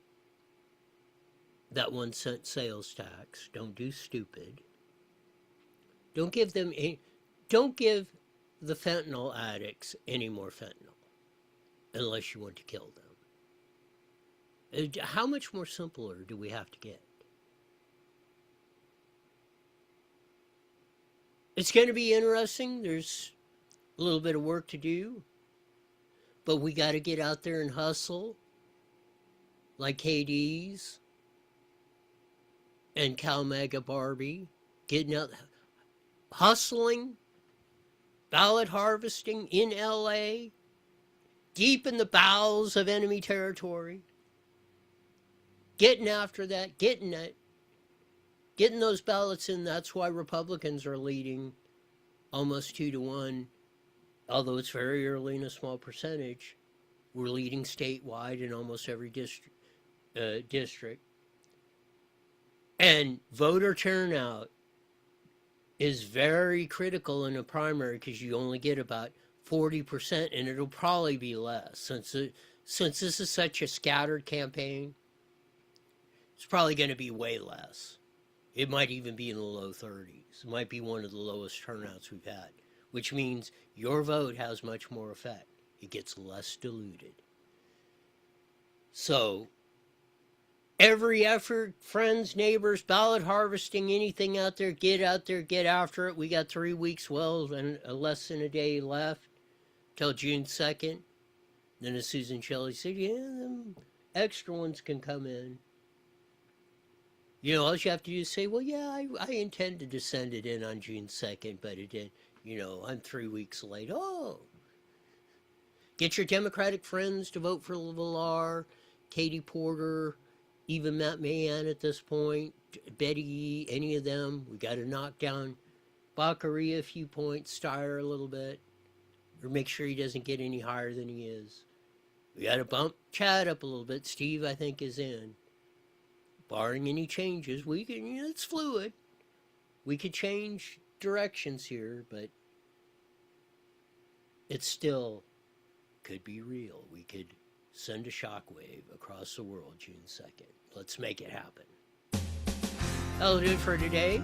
Speaker 1: that 1 cent sales tax. Don't do stupid. Don't give them don't give the fentanyl addicts any more fentanyl unless you want to kill them. How much more simpler do we have to get? It's going to be interesting. There's a little bit of work to do, but we got to get out there and hustle like KD's and Cal Mega Barbie, getting out, hustling, ballot harvesting in LA, deep in the bowels of enemy territory, getting after that, getting those ballots in. That's why Republicans are leading almost 2-1, although it's very early in a small percentage. We're leading statewide in almost every district. And voter turnout is very critical in a primary because you only get about 40%, and it'll probably be less. Since this is such a scattered campaign, it's probably going to be way less. It might even be in the low 30s. It might be one of the lowest turnouts we've had, which means your vote has much more effect. It gets less diluted. So every effort, friends, neighbors, ballot harvesting, anything out there, get after it. We got 3 weeks, and less than a day left till June 2nd. Then as Susan Shelley said, yeah, them extra ones can come in. You know, all you have to do is say, well, yeah, I intended to send it in on June 2nd, but it did, I'm 3 weeks late. Oh. Get your Democratic friends to vote for Villar, Katie Porter, even Matt Mahan at this point, Betty, any of them. We got to knock down Baccaria a few points, Steyer a little bit, or make sure he doesn't get any higher than he is. We got to bump Chad up a little bit. Steve, I think, is in. Barring any changes, we can, it's fluid. We could change directions here, but it still could be real. We could send a shockwave across the world June 2nd. Let's make it happen. That'll do it for today.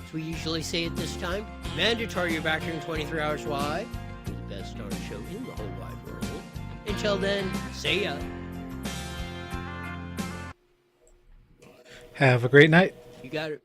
Speaker 1: As we usually say at this time, mandatory you're back here in 23 hours wide. For the best darn show in the whole wide world. Until then, see ya.
Speaker 6: Have a great night.
Speaker 1: You got it.